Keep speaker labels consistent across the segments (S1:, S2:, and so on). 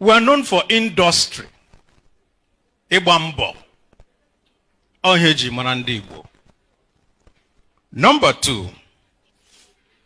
S1: We are known for industry. Ibambo. Onyeji mara Ndi Igbo. Number 2,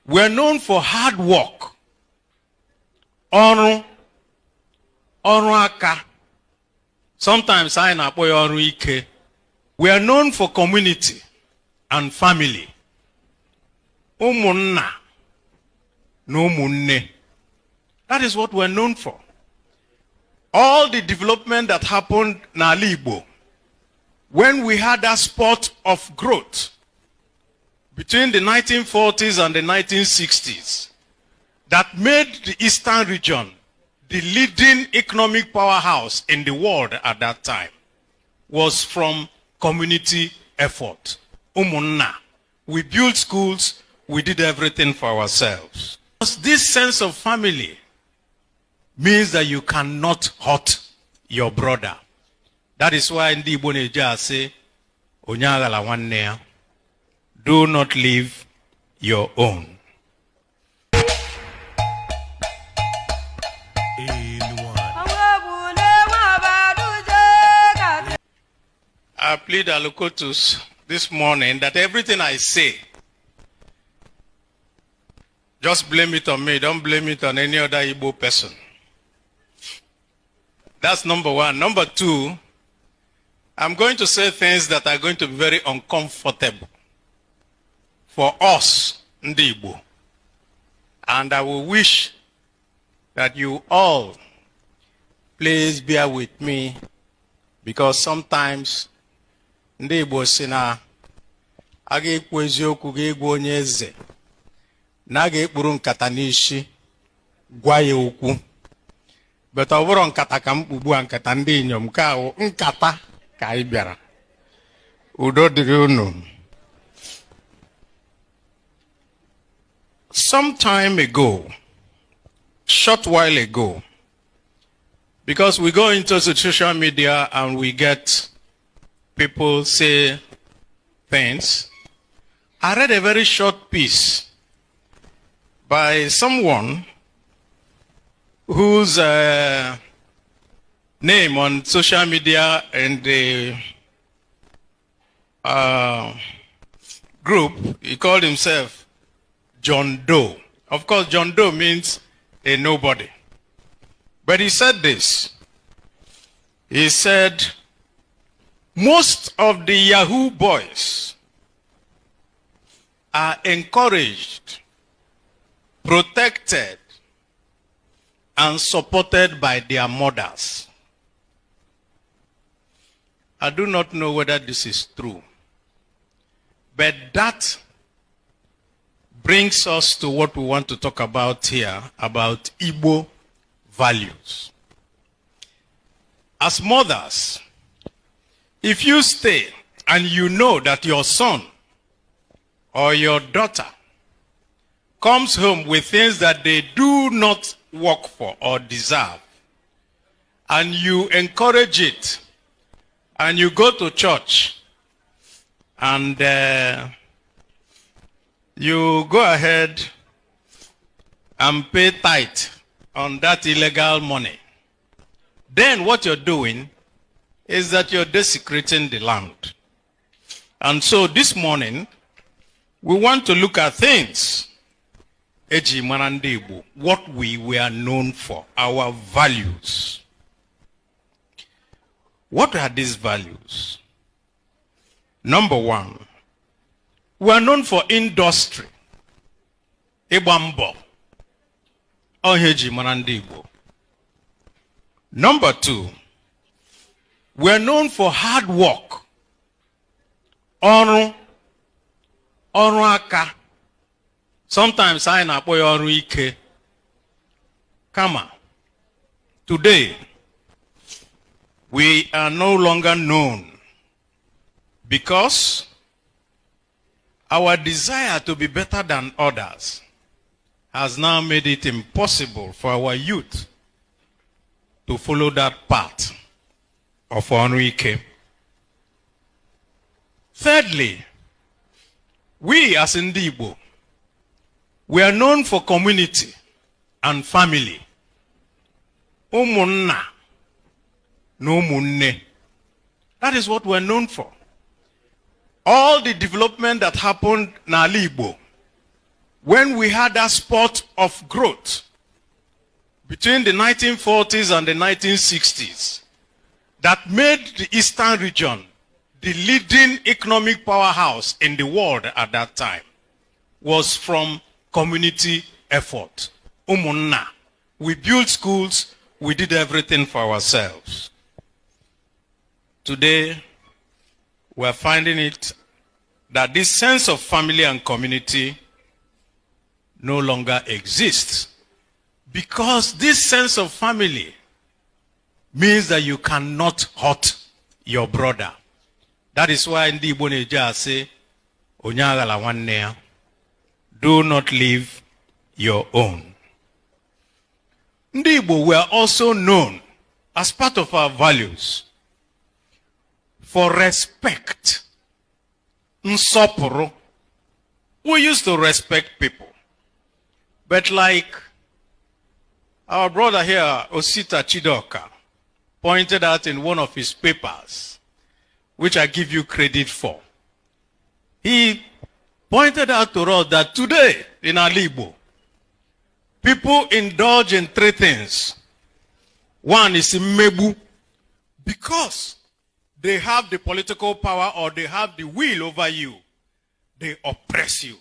S1: we are known for hard work. Ọrụ aka. Sometimes I na-akpọ ya ọrụ ike. We are known for community and family. Ụmụnna na ụmụnne. That is what we are known for. All the development that happened in Igbo, when we had that spurt of growth between the 1940s and the 1960s, that made the Eastern region the leading economic powerhouse in the world at that time, was from community effort. Umunna. We built schools, we did everything for ourselves. This sense of family means that you cannot hurt your brother. That is why Ndi Igbo neja say, Onyagala nwanne ya, do not leave your own. I plead Alukotus this morning that everything I say, just blame it on me. Don't blame it on any other Igbo person. That's number 1. Number 2, I'm going to say things that are going to be very uncomfortable for us, Ndi Igbo. And I will wish that you all please bear with me, because sometimes Ndi Igbo si na aga ekwu eziokwu ga-egwu onye eze na aga ekpuru nkata n'ishi gwa ya okwu. But ọ bụrụ nkata ka mkpugbu a nkata ndị inyom ka ahụ nkata ka anyị bịara. Udo dịrị unu. Some time ago, short while ago, because we go into the social media and we get people say things, I read a very short piece by someone whose name on social media and the group, he called himself John Doe. Of course, John Doe means a nobody. But he said this. He said, most of the Yahoo boys are encouraged, protected, and supported by their mothers. I do not know whether this is true, but that brings us to what we want to talk about here, about Igbo values. As mothers, if you stay and you know that your son or your daughter comes home with things that they do not work for or deserve, and you encourage it, and you go to church, and you go ahead and pay tithe on that illegal money, then what you're doing is that you're desecrating the land. And so this morning, we want to look at things, what we were known for, our values. What are these values? Number 1, we are known for industry. Ibambo. Onyeji mara Ndi Igbo. Number 2, we are known for hard work. Ọrụ aka. Sometimes I na-akpọ ya ọrụ ike. Kama, today, we are no longer known because our desire to be better than others has now made it impossible for our youth to follow that path of Onwike. Thirdly, we as Ndi Igbo, we are known for community and family. Umunna, no munne. That is what we're known for. All the development that happened in Ndi Igbo, when we had that spot of growth between the 1940s and the 1960s, that made the Eastern region the leading economic powerhouse in the world at that time, was from community effort. Umunna. We built schools, we did everything for ourselves. Today, we're finding it that this sense of family and community no longer exists, because this sense of family means that you cannot hurt your brother. That is why Ndi Igbo neja say, Onyagala wanne, do not leave your own. Ndi Igbo were also known as part of our values for respect. Nsopuru. We used to respect people. But like our brother here, Osita Chidoka, pointed out in one of his papers, which I give you credit for. He pointed out to us that today in Ndi Igbo, people indulge in three things. One is Mmebu, because they have the political power or they have the will over you, they oppress you.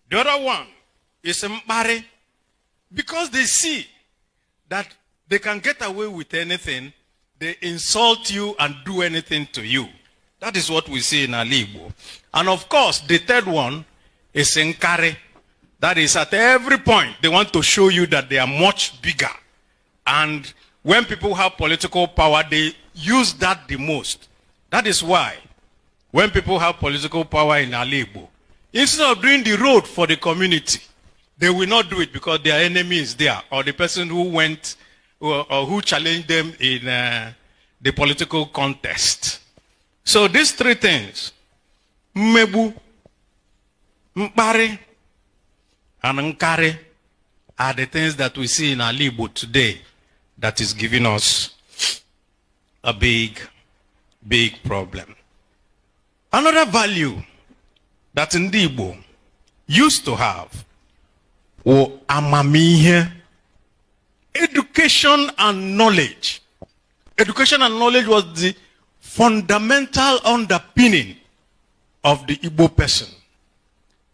S1: The other one is Mbare, because they see that they can get away with anything, they insult you and do anything to you. That is what we see in Ndi Igbo. And of course, the third one is Nkare. That is, at every point, they want to show you that they are much bigger. And when people have political power, they use that the most. That is why, when people have political power in Ndi Igbo, instead of doing the road for the community, they will not do it because their enemy is there, or the person who went or who challenged them in the political contest. So these three things, Mmebu, Mbare, and Nkare, are the things that we see in Ndi Igbo today that is giving us a big, big problem. Another value that Ndi Igbo used to have was amamihe. Education and knowledge. Education and knowledge was the fundamental underpinning of the Igbo person.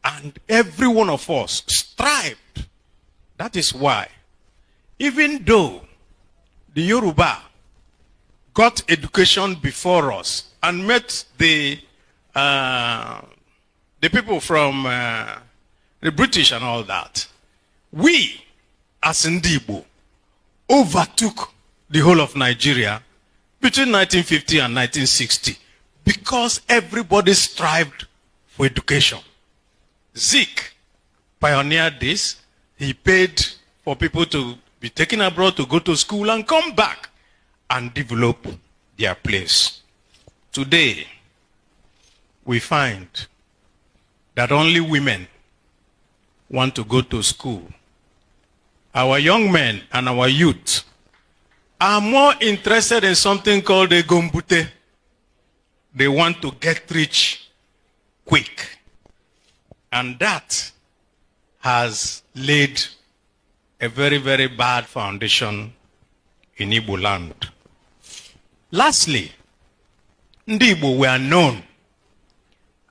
S1: And every one of us strived. That is why, even though the Yoruba got education before us and met the people from the British and all that, we, as Ndi Igbo, overtook the whole of Nigeria between 1950 and 1960 because everybody strived for education. Zeke pioneered this. He paid for people to be taken abroad to go to school and come back and develop their place. Today, we find that only women want to go to school. Our young men and our youth are more interested in something called a gombute. They want to get rich quick. And that has laid a very, very bad foundation in Igbo land. Lastly, Ndi Igbo were known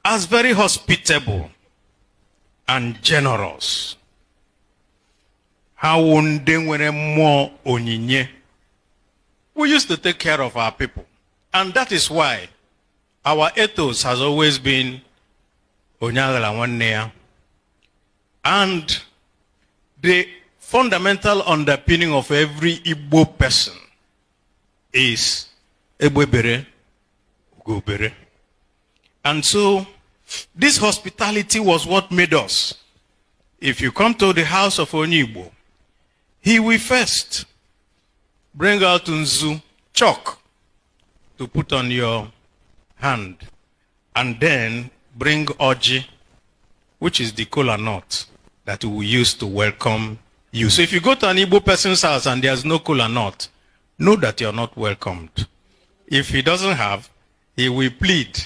S1: as very hospitable and generous. How more onyinye. We used to take care of our people. And that is why our ethos has always been Onyagala wanne. And the fundamental underpinning of every Igbo person is Ebwebere, Ugobere. And so, this hospitality was what made us. If you come to the house of Onyibo, he will first bring out Nzu, chalk, to put on your hand, and then bring Oji, which is the kola nut that we use to welcome you. So if you go to an Igbo person's house and there's no kola nut, know that you're not welcomed. If he doesn't have, he will plead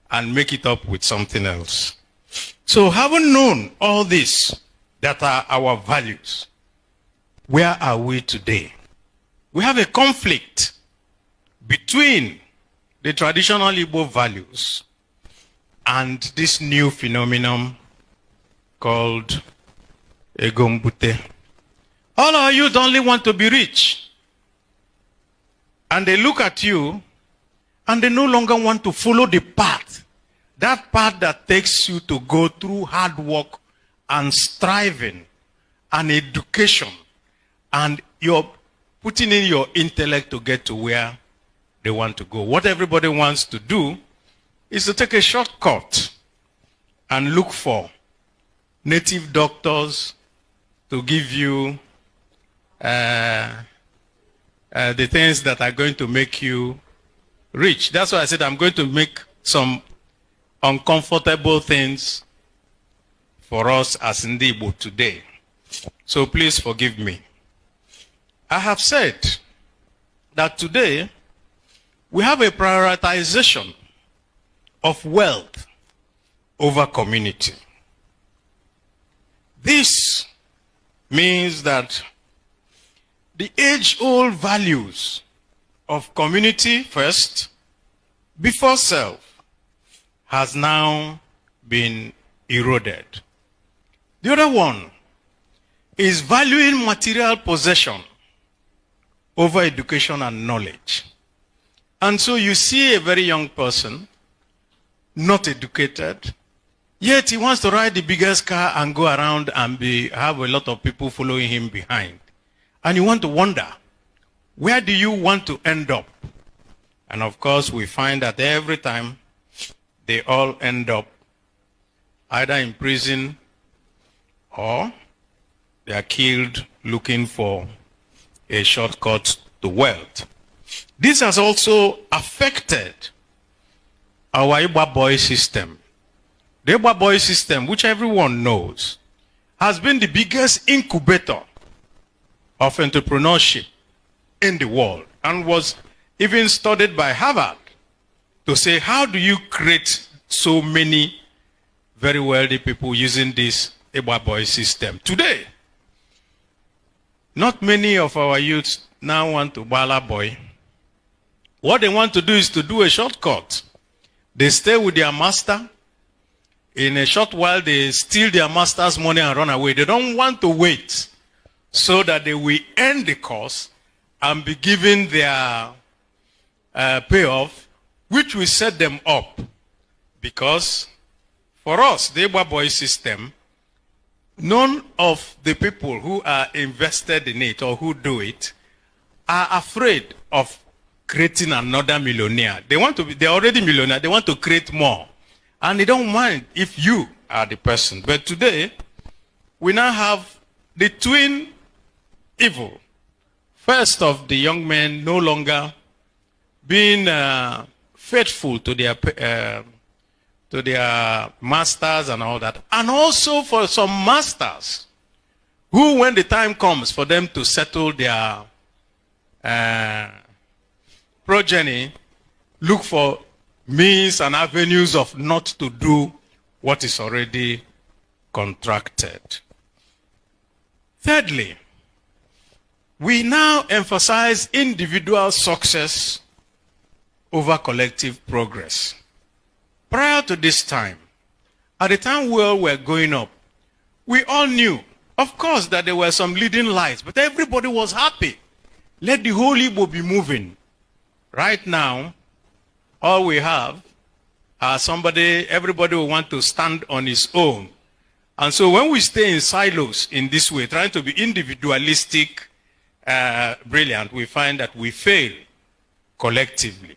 S1: and make it up with something else. So having known all this that are our values, where are we today? We have a conflict between the traditional Igbo values and this new phenomenon called Egombute. All our youth only want to be rich. And they look at you and they no longer want to follow the path. That path that takes you to go through hard work and striving and education. And you're putting in your intellect to get to where they want to go. What everybody wants to do is to take a shortcut and look for native doctors to give you the things that are going to make you rich. That's why I said I'm going to make some uncomfortable things for us as Ndi Igbo today. So please forgive me. I have said that today we have a prioritization of wealth over community. This means that the age-old values of community first, before self, has now been eroded. The other one is valuing material possession over education and knowledge. And so you see a very young person, not educated, yet he wants to ride the biggest car and go around and have a lot of people following him behind. And you want to wonder, where do you want to end up? And of course, we find that every time they all end up either in prison or they are killed looking for a shortcut to wealth. This has also affected our Igbo boy system. The Igbo boy system, which everyone knows, has been the biggest incubator of entrepreneurship in the world and was even studied by Harvard to say, how do you create so many very wealthy people using this Igbo boy system? Today, not many of our youths now want to bala boy. What they want to do is to do a shortcut. They stay with their master. In a short while, they steal their master's money and run away. They don't want to wait so that they will end the course and be given their payoff, which will set them up. Because for us, the Igbo boy system, none of the people who are invested in it or who do it are afraid of creating another millionaire. They're already millionaire. They want to create more. And they don't mind if you are the person. But today, we now have the twin evil. First of the young men no longer being faithful to their masters and all that. And also for some masters who, when the time comes for them to settle their progeny, look for means and avenues of not to do what is already contracted. Thirdly, we now emphasize individual success over collective progress. Prior to this time, at the time we all were going up, we all knew, of course, that there were some leading lights, but everybody was happy. Let the whole Igbo be moving. Right now, all we have are everybody will want to stand on his own. And so when we stay in silos in this way, trying to be individualistic, brilliant, we find that we fail collectively.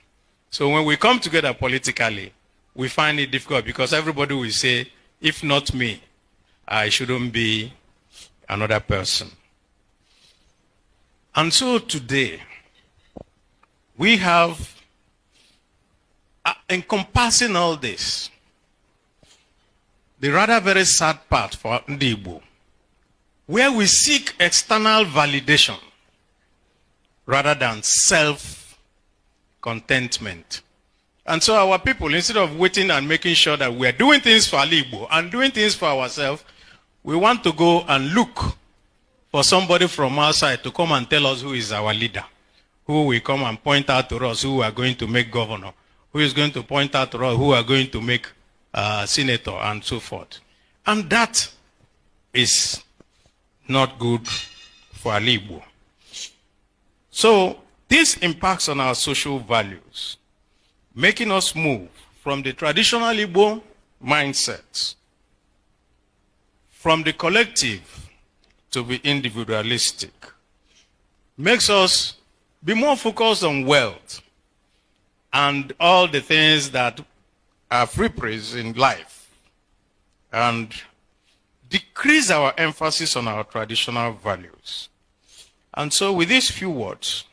S1: So when we come together politically, we find it difficult because everybody will say, if not me, I shouldn't be another person. And so today, we have, encompassing all this, the rather very sad part for Ndi Igbo where we seek external validation rather than self-contentment. And so our people, instead of waiting and making sure that we are doing things for Igbo and doing things for ourselves, we want to go and look for somebody from outside to come and tell us who is our leader, who will come and point out to us who we are going to make governor, who is going to point out to us who are going to make senator, and so forth. And that is not good for Igbo. So this impacts on our social values, making us move from the traditional Igbo mindsets, from the collective to be individualistic, makes us be more focused on wealth and all the things that are free praise in life, and decrease our emphasis on our traditional values. And so with these few words,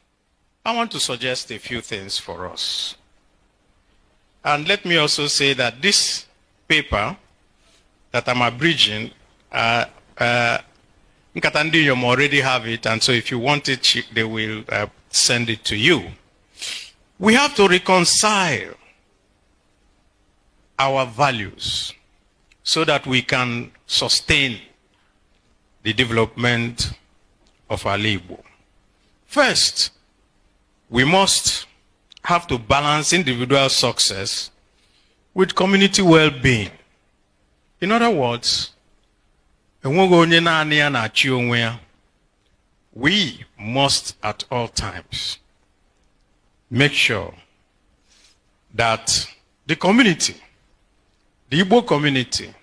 S1: I want to suggest a few things for us. And let me also say that this paper that I'm abridging, Ndi Igbo already have it, and so if you want it, they will send it to you. We have to reconcile our values so that we can sustain the development of our Igbo. First, we must have to balance individual success with community well-being. In other words, we must at all times make sure that the community, the Igbo community,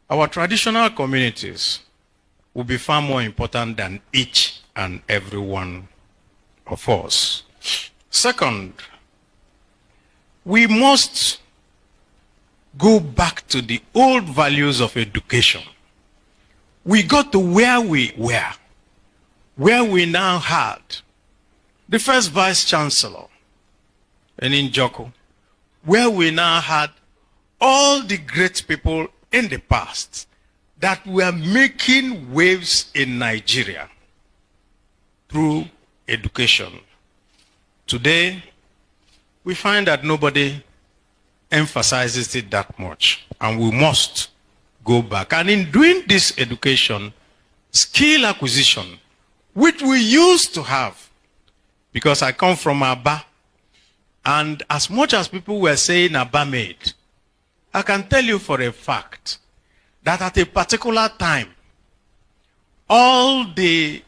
S1: our traditional communities, will be far more important than each and every one of us. Second, we must go back to the old values of education. We got to where we were, where we now had the first vice chancellor, and in Joko, where we now had all the great people in the past that were making waves in Nigeria through education. Today, we find that nobody emphasizes it that much, and we must go back. And in doing this education, skill acquisition, which we used to have, because I come from Aba, and as much as people were saying Aba made, I can tell you for a fact that at a particular time, all the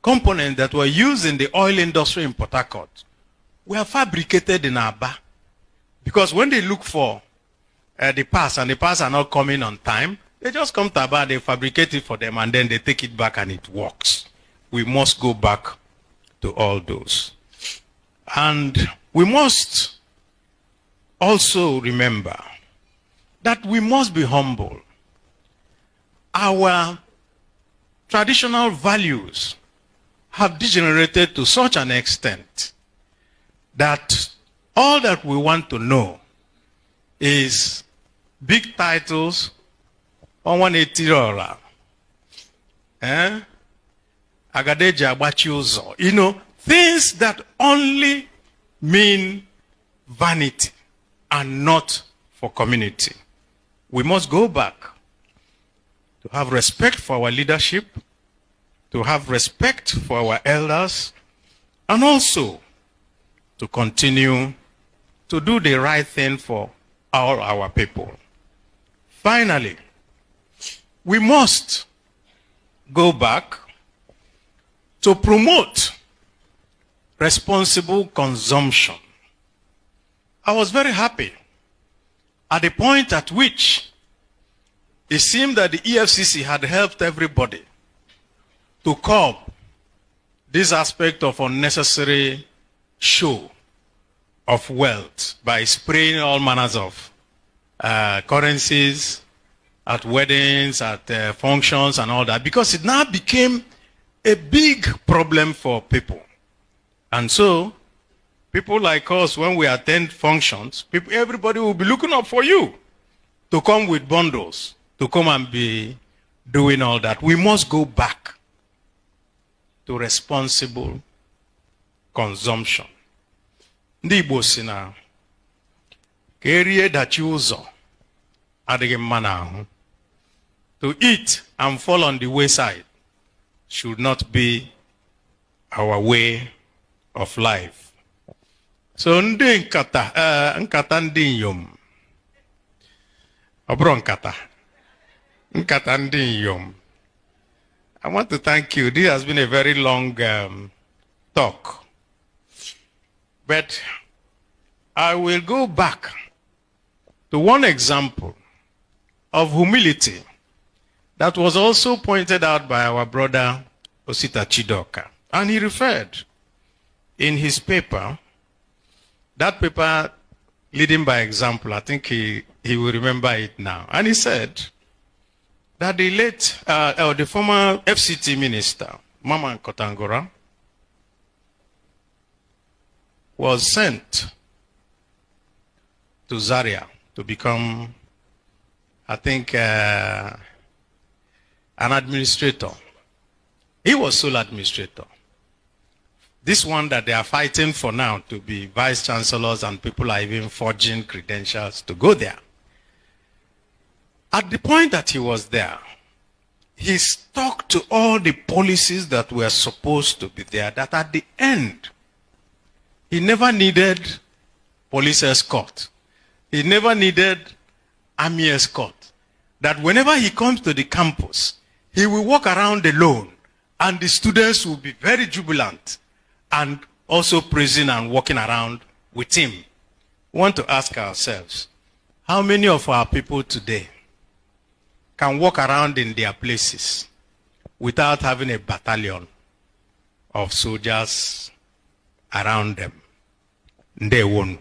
S1: components that were used in the oil industry in Port Harcourt were fabricated in Aba. Because when they look for the parts, and the parts are not coming on time, they just come to Aba, they fabricate it for them, and then they take it back and it works. We must go back to all those. And we must also remember that we must be humble. Our traditional values have degenerated to such an extent that all that we want to know is big titles on 180 dollar. You know, things that only mean vanity and not for community. We must go back to have respect for our leadership, to have respect for our elders, and also to continue to do the right thing for all our people. Finally, we must go back to promote responsible consumption. I was very happy at the point at which it seemed that the EFCC had helped everybody to curb this aspect of unnecessary show of wealth by spraying all manners of currencies at weddings, at functions and all that, because it now became a big problem for people. And so, people like us, when we attend functions, everybody will be looking up for you to come with bundles, to come and be doing all that. We must go back to responsible consumption. Ndị Igbo si na ka erie dachi ụzọ adịghị mma n'ahụ. To eat and fall on the wayside should not be our way of life. So ndị nkata ndị inyom, ọ bụrụ nkata ndị inyom. I want to thank you. This has been a very long talk. But I will go back to one example of humility that was also pointed out by our brother Osita Chidoka. And he referred in his paper, that paper leading by example, I think he will remember it now. And he said that the late, the former FCT minister, Mama Kotangora, was sent to Zaria to become, I think, an administrator. He was sole administrator. This one that they are fighting for now to be vice chancellors, and people are even forging credentials to go there. At the point that he was there, he stuck to all the policies that were supposed to be there, that at the end, he never needed police escort. He never needed army escort. That whenever he comes to the campus, he will walk around alone, and the students will be very jubilant and also praising and walking around with him. We want to ask ourselves, how many of our people today can walk around in their places without having a battalion of soldiers around them? They won't.